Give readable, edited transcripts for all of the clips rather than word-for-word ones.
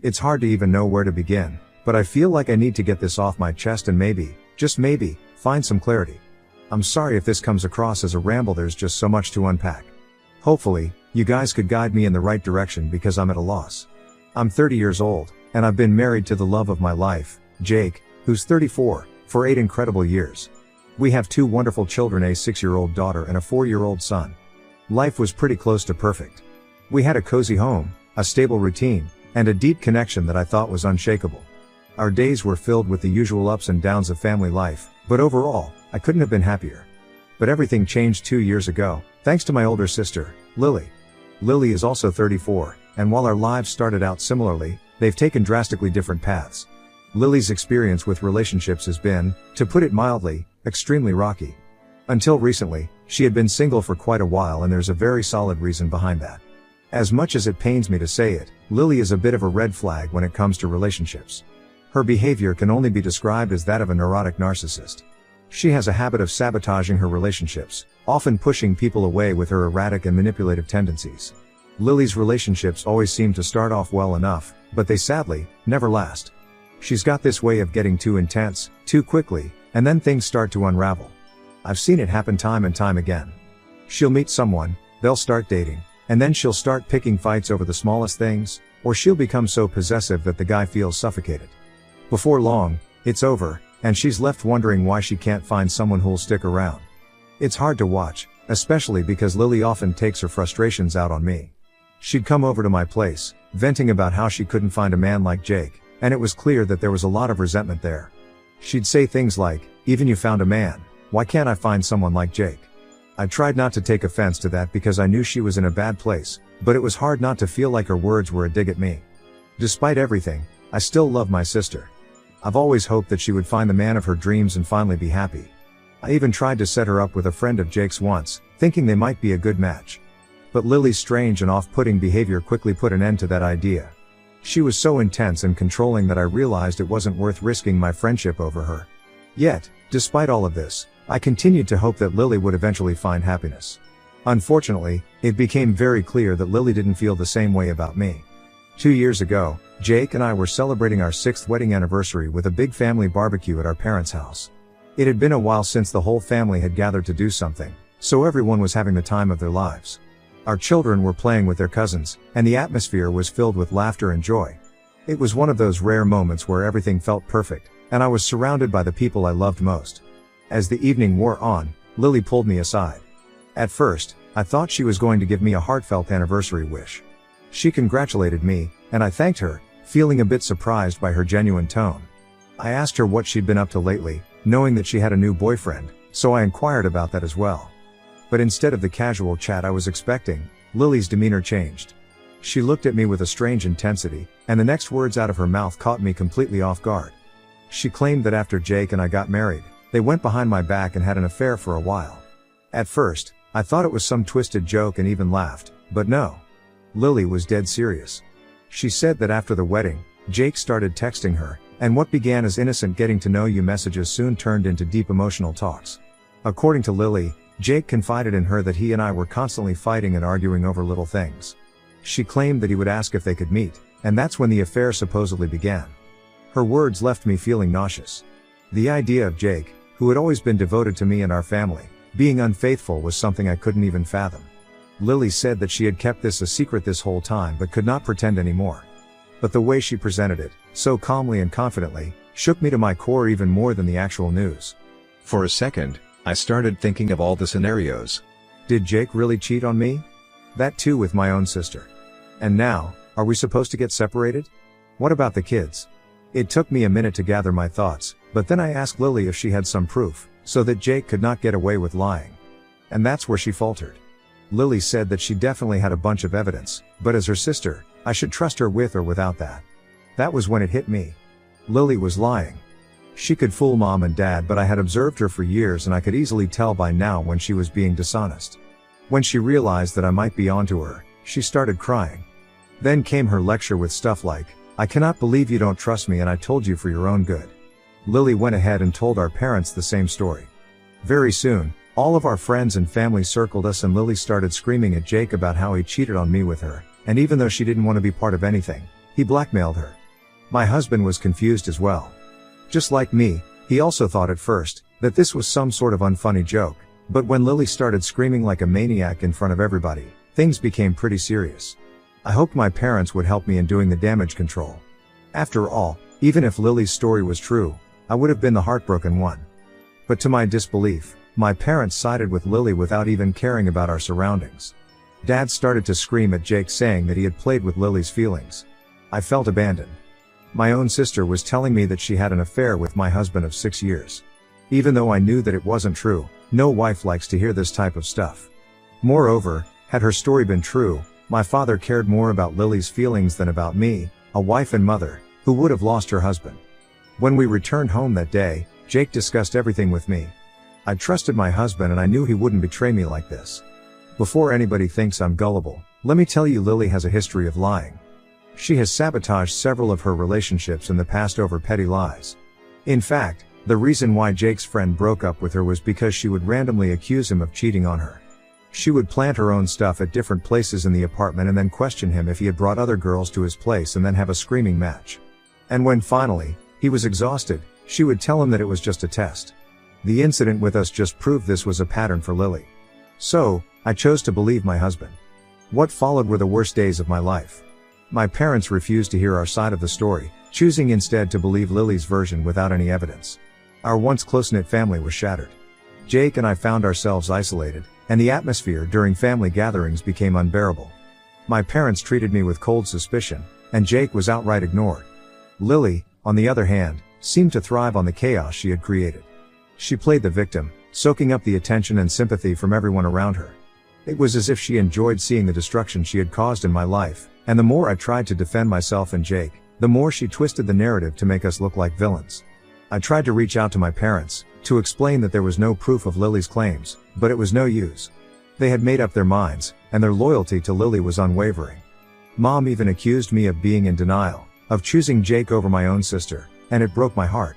It's hard to even know where to begin, but I feel like I need to get this off my chest and maybe, just maybe, find some clarity. I'm sorry if this comes across as a ramble, there's just so much to unpack. Hopefully, you guys could guide me in the right direction because I'm at a loss. I'm 30 years old, and I've been married to the love of my life, Jake, who's 34, for 8 incredible years. We have 2 wonderful children, a 6-year-old daughter and a 4-year-old son. Life was pretty close to perfect. We had a cozy home, a stable routine, and a deep connection that I thought was unshakable. Our days were filled with the usual ups and downs of family life, but overall, I couldn't have been happier. But everything changed 2 years ago, thanks to my older sister, Lily. Lily is also 34, and while our lives started out similarly, they've taken drastically different paths. Lily's experience with relationships has been, to put it mildly, extremely rocky. Until recently, she had been single for quite a while, and there's a very solid reason behind that. As much as it pains me to say it, Lily is a bit of a red flag when it comes to relationships. Her behavior can only be described as that of a neurotic narcissist. She has a habit of sabotaging her relationships, often pushing people away with her erratic and manipulative tendencies. Lily's relationships always seem to start off well enough, but they sadly, never last. She's got this way of getting too intense, too quickly, and then things start to unravel. I've seen it happen time and time again. She'll meet someone, they'll start dating, and then she'll start picking fights over the smallest things, or she'll become so possessive that the guy feels suffocated. Before long, it's over, and she's left wondering why she can't find someone who'll stick around. It's hard to watch, especially because Lily often takes her frustrations out on me. She'd come over to my place, venting about how she couldn't find a man like Jake, and it was clear that there was a lot of resentment there. She'd say things like, "Even you found a man, why can't I find someone like Jake?" I tried not to take offense to that because I knew she was in a bad place, but it was hard not to feel like her words were a dig at me. Despite everything, I still love my sister. I've always hoped that she would find the man of her dreams and finally be happy. I even tried to set her up with a friend of Jake's once, thinking they might be a good match. But Lily's strange and off-putting behavior quickly put an end to that idea. She was so intense and controlling that I realized it wasn't worth risking my friendship over her. Yet, despite all of this, I continued to hope that Lily would eventually find happiness. Unfortunately, it became very clear that Lily didn't feel the same way about me. 2 years ago, Jake and I were celebrating our 6th wedding anniversary with a big family barbecue at our parents' house. It had been a while since the whole family had gathered to do something, so everyone was having the time of their lives. Our children were playing with their cousins, and the atmosphere was filled with laughter and joy. It was one of those rare moments where everything felt perfect, and I was surrounded by the people I loved most. As the evening wore on, Lily pulled me aside. At first, I thought she was going to give me a heartfelt anniversary wish. She congratulated me, and I thanked her, feeling a bit surprised by her genuine tone. I asked her what she'd been up to lately, knowing that she had a new boyfriend, so I inquired about that as well. But instead of the casual chat I was expecting, Lily's demeanor changed. She looked at me with a strange intensity, and the next words out of her mouth caught me completely off guard. She claimed that after Jake and I got married, they went behind my back and had an affair for a while. At first, I thought it was some twisted joke and even laughed, but no. Lily was dead serious. She said that after the wedding, Jake started texting her, and what began as innocent getting to know you messages soon turned into deep emotional talks. According to Lily, Jake confided in her that he and I were constantly fighting and arguing over little things. She claimed that he would ask if they could meet, and that's when the affair supposedly began. Her words left me feeling nauseous. The idea of Jake, who had always been devoted to me and our family, being unfaithful was something I couldn't even fathom. Lily said that she had kept this a secret this whole time but could not pretend anymore. But the way she presented it, so calmly and confidently, shook me to my core even more than the actual news. For a second, I started thinking of all the scenarios. Did Jake really cheat on me? That too with my own sister. And now, are we supposed to get separated? What about the kids? It took me a minute to gather my thoughts, but then I asked Lily if she had some proof, so that Jake could not get away with lying. And that's where she faltered. Lily said that she definitely had a bunch of evidence, but as her sister, I should trust her with or without that. That was when it hit me. Lily was lying. She could fool mom and dad, but I had observed her for years and I could easily tell by now when she was being dishonest. When she realized that I might be onto her, she started crying. Then came her lecture with stuff like, "I cannot believe you don't trust me and I told you for your own good." Lily went ahead and told our parents the same story. Very soon, all of our friends and family circled us and Lily started screaming at Jake about how he cheated on me with her, and even though she didn't want to be part of anything, He blackmailed her. My husband was confused as well. Just like me, he also thought at first that this was some sort of unfunny joke, but when Lily started screaming like a maniac in front of everybody, things became pretty serious. I hoped my parents would help me in doing the damage control. After all, even if Lily's story was true, I would have been the heartbroken one. But to my disbelief, my parents sided with Lily without even caring about our surroundings. Dad started to scream at Jake, saying that he had played with Lily's feelings. I felt abandoned. My own sister was telling me that she had an affair with my husband of 6 years. Even though I knew that it wasn't true, no wife likes to hear this type of stuff. Moreover, had her story been true, my father cared more about Lily's feelings than about me, a wife and mother, who would have lost her husband. When we returned home that day, Jake discussed everything with me. I trusted my husband and I knew he wouldn't betray me like this. Before anybody thinks I'm gullible, let me tell you, Lily has a history of lying. She has sabotaged several of her relationships in the past over petty lies. In fact, the reason why Jake's friend broke up with her was because she would randomly accuse him of cheating on her. She would plant her own stuff at different places in the apartment and then question him if he had brought other girls to his place and then have a screaming match. And when finally, he was exhausted, she would tell him that it was just a test. The incident with us just proved this was a pattern for Lily. So, I chose to believe my husband. What followed were the worst days of my life. My parents refused to hear our side of the story, choosing instead to believe Lily's version without any evidence. Our once close-knit family was shattered. Jake and I found ourselves isolated, and the atmosphere during family gatherings became unbearable. My parents treated me with cold suspicion, and Jake was outright ignored. Lily, on the other hand, seemed to thrive on the chaos she had created. She played the victim, soaking up the attention and sympathy from everyone around her. It was as if she enjoyed seeing the destruction she had caused in my life, and the more I tried to defend myself and Jake, the more she twisted the narrative to make us look like villains. I tried to reach out to my parents, to explain that there was no proof of Lily's claims, but it was no use. They had made up their minds, and their loyalty to Lily was unwavering. Mom even accused me of being in denial, of choosing Jake over my own sister, and it broke my heart.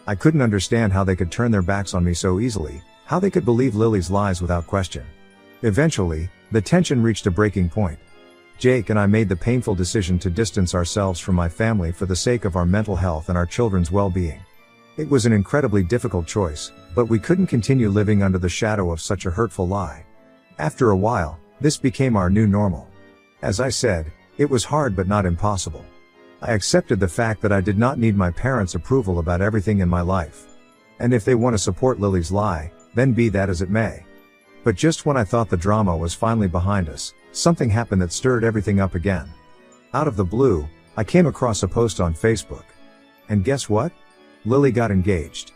I couldn't understand how they could turn their backs on me so easily, how they could believe Lily's lies without question. Eventually, the tension reached a breaking point. Jake and I made the painful decision to distance ourselves from my family for the sake of our mental health and our children's well-being. It was an incredibly difficult choice, but we couldn't continue living under the shadow of such a hurtful lie. After a while, this became our new normal. As I said, it was hard but not impossible. I accepted the fact that I did not need my parents' approval about everything in my life. And if they want to support Lily's lie, then be that as it may. But just when I thought the drama was finally behind us, something happened that stirred everything up again. Out of the blue, I came across a post on Facebook. And guess what? Lily got engaged.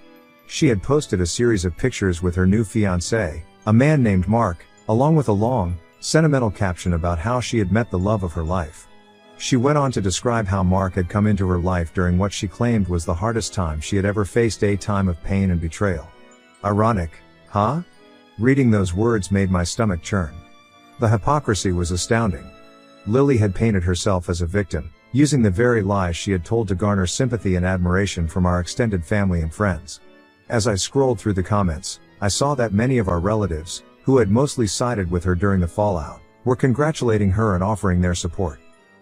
She had posted a series of pictures with her new fiancé, a man named Mark, along with a long, sentimental caption about how she had met the love of her life. She went on to describe how Mark had come into her life during what she claimed was the hardest time she had ever faced, a time of pain and betrayal. Ironic, huh? Reading those words made my stomach churn. The hypocrisy was astounding. Lily had painted herself as a victim, using the very lies she had told to garner sympathy and admiration from our extended family and friends. As I scrolled through the comments, I saw that many of our relatives, who had mostly sided with her during the fallout, were congratulating her and offering their support.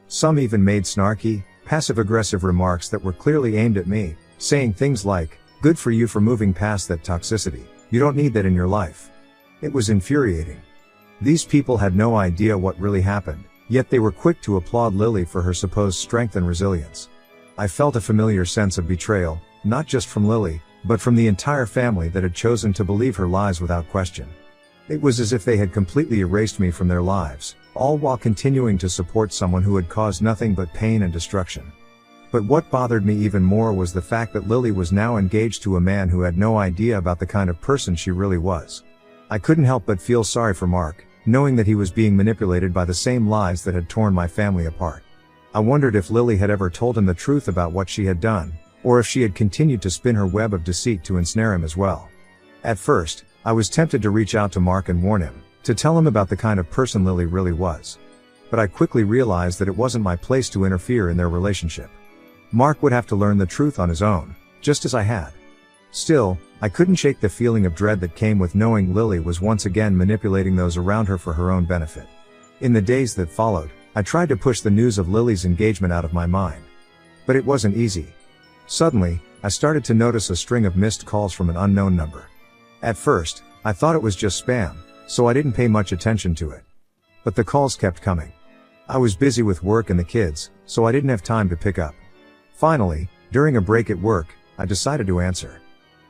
Some even made snarky, passive-aggressive remarks that were clearly aimed at me, saying things like, "Good for you for moving past that toxicity, you don't need that in your life." It was infuriating. These people had no idea what really happened, yet they were quick to applaud Lily for her supposed strength and resilience. I felt a familiar sense of betrayal, not just from Lily, but from the entire family that had chosen to believe her lies without question. It was as if they had completely erased me from their lives, all while continuing to support someone who had caused nothing but pain and destruction. But what bothered me even more was the fact that Lily was now engaged to a man who had no idea about the kind of person she really was. I couldn't help but feel sorry for Mark, knowing that he was being manipulated by the same lies that had torn my family apart. I wondered if Lily had ever told him the truth about what she had done, or if she had continued to spin her web of deceit to ensnare him as well. At first, I was tempted to reach out to Mark and warn him, to tell him about the kind of person Lily really was. But I quickly realized that it wasn't my place to interfere in their relationship. Mark would have to learn the truth on his own, just as I had. Still, I couldn't shake the feeling of dread that came with knowing Lily was once again manipulating those around her for her own benefit. In the days that followed, I tried to push the news of Lily's engagement out of my mind. But it wasn't easy. Suddenly, I started to notice a string of missed calls from an unknown number. At first, I thought it was just spam, so I didn't pay much attention to it. But the calls kept coming. I was busy with work and the kids, so I didn't have time to pick up. Finally, during a break at work, I decided to answer.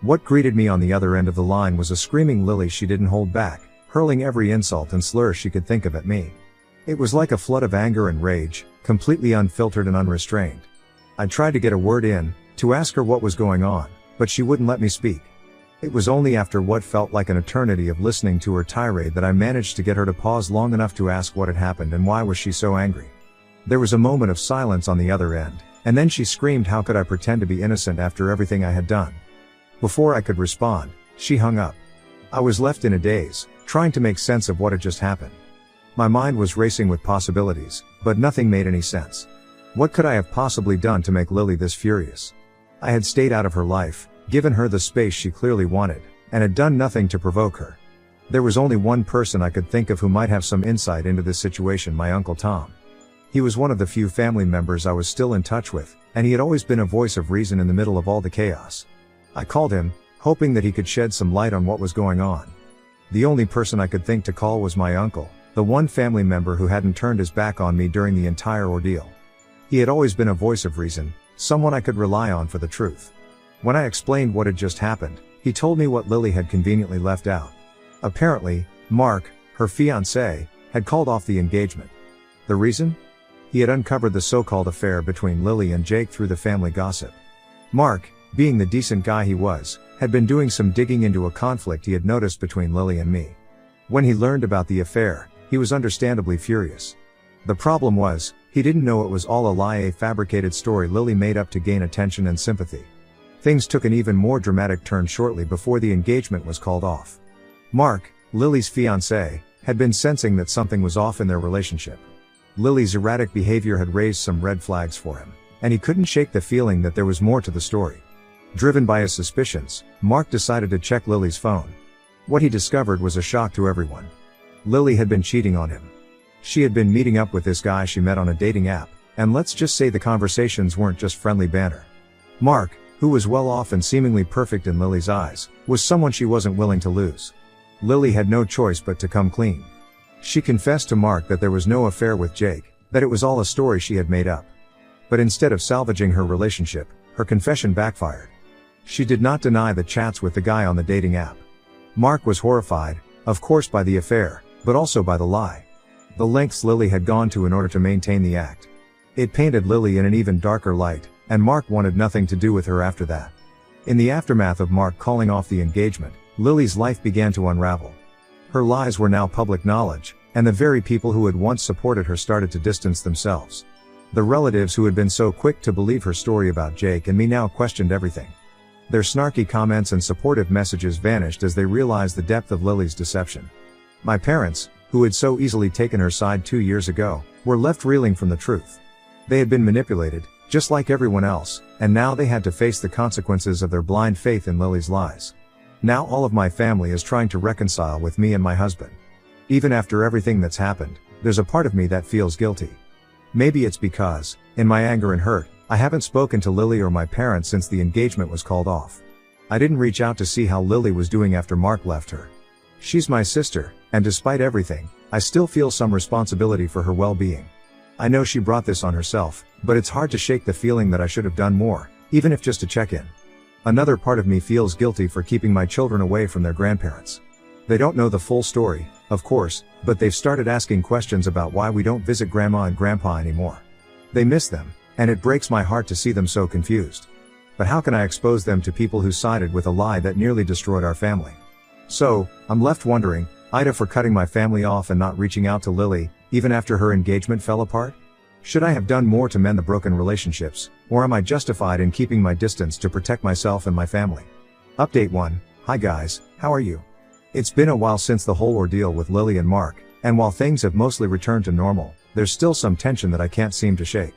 What greeted me on the other end of the line was a screaming Lily. She didn't hold back, hurling every insult and slur she could think of at me. It was like a flood of anger and rage, completely unfiltered and unrestrained. I tried to get a word in, to ask her what was going on, but she wouldn't let me speak. It was only after what felt like an eternity of listening to her tirade that I managed to get her to pause long enough to ask what had happened and why was she so angry. There was a moment of silence on the other end, and then she screamed, "How could I pretend to be innocent after everything I had done?" Before I could respond, she hung up. I was left in a daze, trying to make sense of what had just happened. My mind was racing with possibilities, but nothing made any sense. What could I have possibly done to make Lily this furious? I had stayed out of her life, given her the space she clearly wanted, and had done nothing to provoke her. There was only one person I could think of who might have some insight into this situation: my Uncle Tom. He was one of the few family members I was still in touch with, and he had always been a voice of reason in the middle of all the chaos. I called him, hoping that he could shed some light on what was going on. The only person I could think to call was my uncle, the one family member who hadn't turned his back on me during the entire ordeal. He had always been a voice of reason, someone I could rely on for the truth. When I explained what had just happened, he told me what Lily had conveniently left out. Apparently, Mark, her fiancé, had called off the engagement. The reason? He had uncovered the so-called affair between Lily and Jake through the family gossip. Mark, being the decent guy he was, had been doing some digging into a conflict he had noticed between Lily and me. When he learned about the affair, he was understandably furious. The problem was, he didn't know it was all a lie, a fabricated story Lily made up to gain attention and sympathy. Things took an even more dramatic turn shortly before the engagement was called off. Mark, Lily's fiancé, had been sensing that something was off in their relationship. Lily's erratic behavior had raised some red flags for him, and he couldn't shake the feeling that there was more to the story. Driven by his suspicions, Mark decided to check Lily's phone. What he discovered was a shock to everyone. Lily had been cheating on him. She had been meeting up with this guy she met on a dating app, and let's just say the conversations weren't just friendly banter. Mark, who was well off and seemingly perfect in Lily's eyes, was someone she wasn't willing to lose. Lily had no choice but to come clean. She confessed to Mark that there was no affair with Jake, that it was all a story she had made up. But instead of salvaging her relationship, her confession backfired. She did not deny the chats with the guy on the dating app. Mark was horrified, of course, by the affair, but also by the lie. The lengths Lily had gone to in order to maintain the act. It painted Lily in an even darker light, and Mark wanted nothing to do with her after that. In the aftermath of Mark calling off the engagement, Lily's life began to unravel. Her lies were now public knowledge, and the very people who had once supported her started to distance themselves. The relatives who had been so quick to believe her story about Jake and me now questioned everything. Their snarky comments and supportive messages vanished as they realized the depth of Lily's deception. My parents, who had so easily taken her side 2 years ago, were left reeling from the truth. They had been manipulated, just like everyone else, and now they had to face the consequences of their blind faith in Lily's lies. Now all of my family is trying to reconcile with me and my husband. Even after everything that's happened, there's a part of me that feels guilty. Maybe it's because, in my anger and hurt, I haven't spoken to Lily or my parents since the engagement was called off. I didn't reach out to see how Lily was doing after Mark left her. She's my sister, and despite everything, I still feel some responsibility for her well-being. I know she brought this on herself, but it's hard to shake the feeling that I should have done more, even if just to check in. Another part of me feels guilty for keeping my children away from their grandparents. They don't know the full story, of course, but they've started asking questions about why we don't visit Grandma and Grandpa anymore. They miss them, and it breaks my heart to see them so confused. But how can I expose them to people who sided with a lie that nearly destroyed our family? So, I'm left wondering, Ida, for cutting my family off and not reaching out to Lily, even after her engagement fell apart? Should I have done more to mend the broken relationships, or am I justified in keeping my distance to protect myself and my family? Update 1. Hi guys, how are you? It's been a while since the whole ordeal with Lily and Mark, and while things have mostly returned to normal, there's still some tension that I can't seem to shake.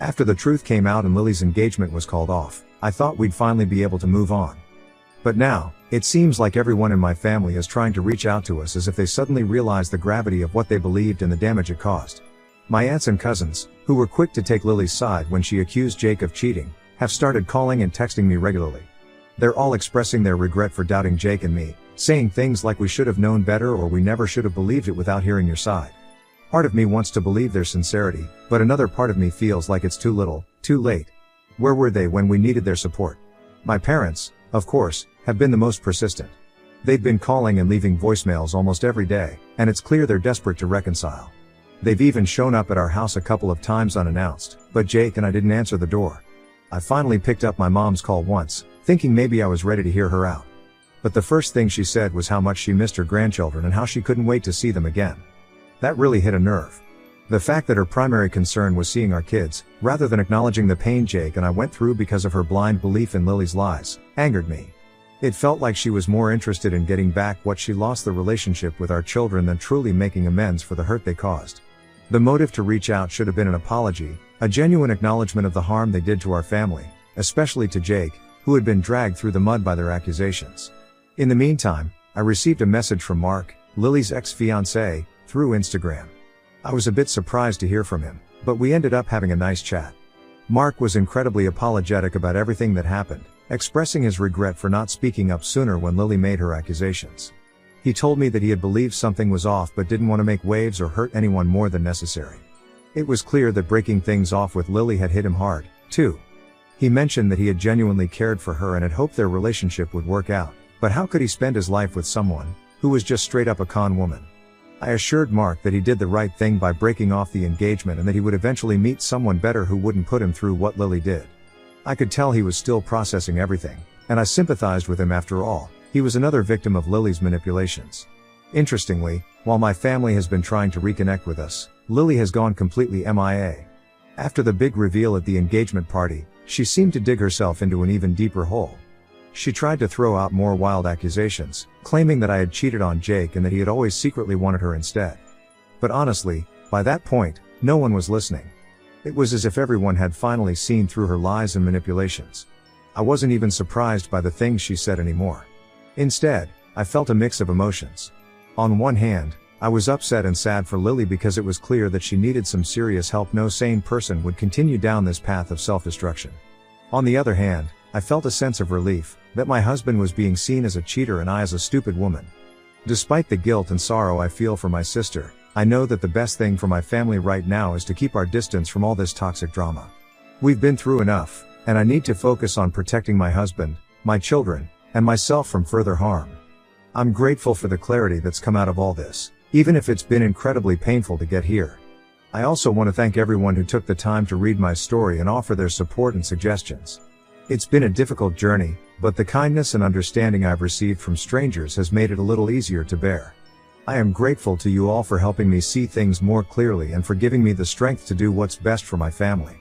After the truth came out and Lily's engagement was called off, I thought we'd finally be able to move on. But now, it seems like everyone in my family is trying to reach out to us as if they suddenly realize the gravity of what they believed and the damage it caused. My aunts and cousins, who were quick to take Lily's side when she accused Jake of cheating, have started calling and texting me regularly. They're all expressing their regret for doubting Jake and me, saying things like we should have known better or we never should have believed it without hearing your side. Part of me wants to believe their sincerity, but another part of me feels like it's too little, too late. Where were they when we needed their support? My parents, of course, have been the most persistent. They've been calling and leaving voicemails almost every day, and it's clear they're desperate to reconcile. They've even shown up at our house a couple of times unannounced, but Jake and I didn't answer the door. I finally picked up my mom's call once, thinking maybe I was ready to hear her out. But the first thing she said was how much she missed her grandchildren and how she couldn't wait to see them again. That really hit a nerve. The fact that her primary concern was seeing our kids, rather than acknowledging the pain Jake and I went through because of her blind belief in Lily's lies, angered me. It felt like she was more interested in getting back what she lost, the relationship with our children, than truly making amends for the hurt they caused. The motive to reach out should have been an apology, a genuine acknowledgement of the harm they did to our family, especially to Jake, who had been dragged through the mud by their accusations. In the meantime, I received a message from Mark, Lily's ex-fiancé, through Instagram. I was a bit surprised to hear from him, but we ended up having a nice chat. Mark was incredibly apologetic about everything that happened, expressing his regret for not speaking up sooner when Lily made her accusations. He told me that he had believed something was off but didn't want to make waves or hurt anyone more than necessary. It was clear that breaking things off with Lily had hit him hard, too. He mentioned that he had genuinely cared for her and had hoped their relationship would work out, but how could he spend his life with someone who was just straight up a con woman? I assured Mark that he did the right thing by breaking off the engagement and that he would eventually meet someone better who wouldn't put him through what Lily did. I could tell he was still processing everything, and I sympathized with him. After all, he was another victim of Lily's manipulations. Interestingly, while my family has been trying to reconnect with us, Lily has gone completely MIA. After the big reveal at the engagement party, she seemed to dig herself into an even deeper hole. She tried to throw out more wild accusations, claiming that I had cheated on Jake and that he had always secretly wanted her instead. But honestly, by that point, no one was listening. It was as if everyone had finally seen through her lies and manipulations. I wasn't even surprised by the things she said anymore. Instead, I felt a mix of emotions. On one hand, I was upset and sad for Lily because it was clear that she needed some serious help. No sane person would continue down this path of self-destruction. On the other hand, I felt a sense of relief that my husband was being seen as a cheater and I as a stupid woman. Despite the guilt and sorrow I feel for my sister, I know that the best thing for my family right now is to keep our distance from all this toxic drama. We've been through enough, and I need to focus on protecting my husband, my children, and myself from further harm. I'm grateful for the clarity that's come out of all this, even if it's been incredibly painful to get here. I also want to thank everyone who took the time to read my story and offer their support and suggestions. It's been a difficult journey, but the kindness and understanding I've received from strangers has made it a little easier to bear. I am grateful to you all for helping me see things more clearly and for giving me the strength to do what's best for my family.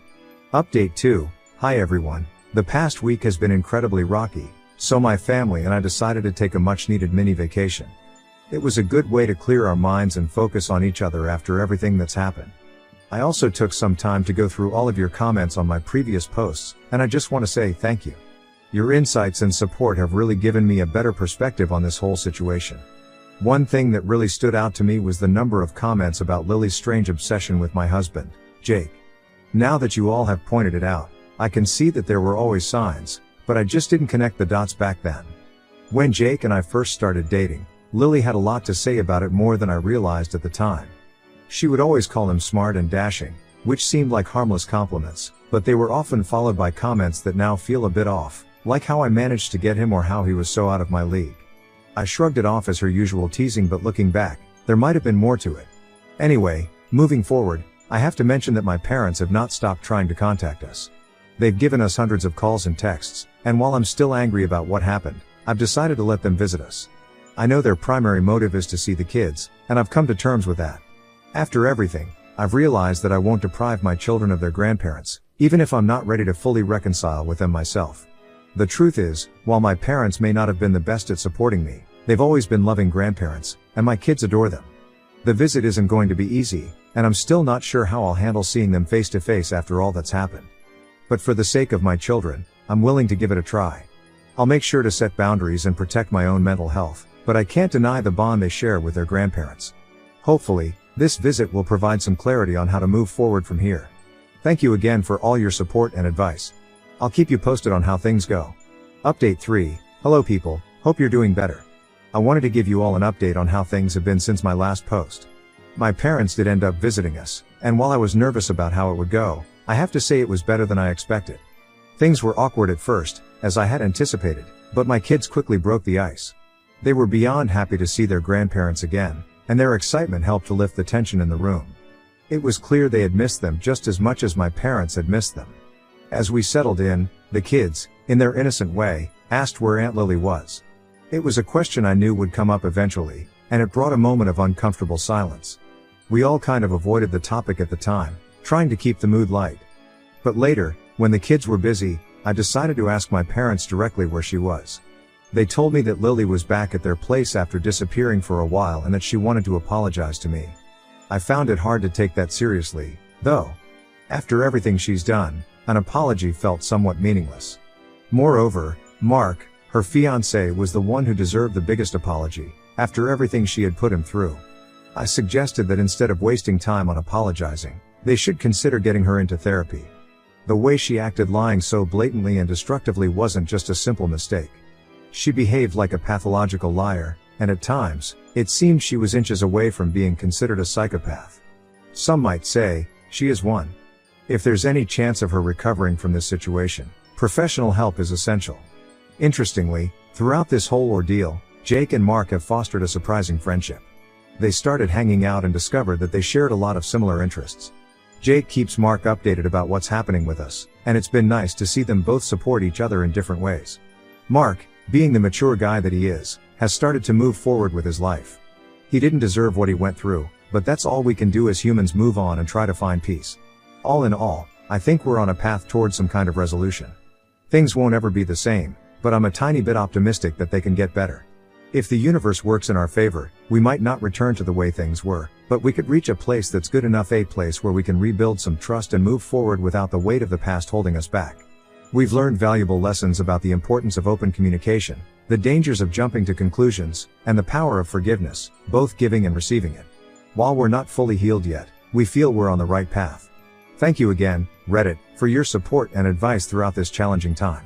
Update 2. Hi everyone. The past week has been incredibly rocky, so my family and I decided to take a much-needed mini vacation. It was a good way to clear our minds and focus on each other after everything that's happened. I also took some time to go through all of your comments on my previous posts, and I just want to say thank you. Your insights and support have really given me a better perspective on this whole situation. One thing that really stood out to me was the number of comments about Lily's strange obsession with my husband, Jake. Now that you all have pointed it out, I can see that there were always signs, but I just didn't connect the dots back then. When Jake and I first started dating, Lily had a lot to say about it, more than I realized at the time. She would always call him smart and dashing, which seemed like harmless compliments, but they were often followed by comments that now feel a bit off, like how I managed to get him or how he was so out of my league. I shrugged it off as her usual teasing, but looking back, there might have been more to it. Anyway, moving forward, I have to mention that my parents have not stopped trying to contact us. They've given us hundreds of calls and texts, and while I'm still angry about what happened, I've decided to let them visit us. I know their primary motive is to see the kids, and I've come to terms with that. After everything, I've realized that I won't deprive my children of their grandparents, even if I'm not ready to fully reconcile with them myself. The truth is, while my parents may not have been the best at supporting me, they've always been loving grandparents, and my kids adore them. The visit isn't going to be easy, and I'm still not sure how I'll handle seeing them face to face after all that's happened. But for the sake of my children, I'm willing to give it a try. I'll make sure to set boundaries and protect my own mental health, but I can't deny the bond they share with their grandparents. Hopefully, This visit will provide some clarity on how to move forward from here. Thank you again for all your support and advice. I'll keep you posted on how things go. Update 3. Hello people, hope you're doing better. I wanted to give you all an update on how things have been since my last post. My parents did end up visiting us, and while I was nervous about how it would go, I have to say it was better than I expected. Things were awkward at first, as I had anticipated, but my kids quickly broke the ice. They were beyond happy to see their grandparents again, and their excitement helped to lift the tension in the room. It was clear they had missed them just as much as my parents had missed them. As we settled in, the kids, in their innocent way, asked where Aunt Lily was. It was a question I knew would come up eventually, and it brought a moment of uncomfortable silence. We all kind of avoided the topic at the time, trying to keep the mood light. But later, when the kids were busy, I decided to ask my parents directly where she was. They told me that Lily was back at their place after disappearing for a while and that she wanted to apologize to me. I found it hard to take that seriously, though. After everything she's done, an apology felt somewhat meaningless. Moreover, Mark, her fiancé, was the one who deserved the biggest apology, after everything she had put him through. I suggested that instead of wasting time on apologizing, they should consider getting her into therapy. The way she acted lying so blatantly and destructively wasn't just a simple mistake. She behaved like a pathological liar, and at times, it seemed she was inches away from being considered a psychopath. Some might say, she is one. If there's any chance of her recovering from this situation, professional help is essential. Interestingly, throughout this whole ordeal, Jake and Mark have fostered a surprising friendship. They started hanging out and discovered that they shared a lot of similar interests. Jake keeps Mark updated about what's happening with us, and it's been nice to see them both support each other in different ways. Mark, being the mature guy that he is, has started to move forward with his life. He didn't deserve what he went through, but that's all we can do as humans: move on and try to find peace. All in all, I think we're on a path towards some kind of resolution. Things won't ever be the same, but I'm a tiny bit optimistic that they can get better. If the universe works in our favor, we might not return to the way things were, but we could reach a place that's good enough, a place where we can rebuild some trust and move forward without the weight of the past holding us back. We've learned valuable lessons about the importance of open communication, the dangers of jumping to conclusions, and the power of forgiveness, both giving and receiving it. While we're not fully healed yet, we feel we're on the right path. Thank you again, Reddit, for your support and advice throughout this challenging time.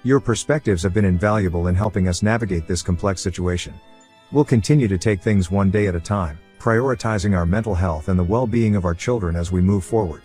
Your perspectives have been invaluable in helping us navigate this complex situation. We'll continue to take things one day at a time, prioritizing our mental health and the well-being of our children as we move forward.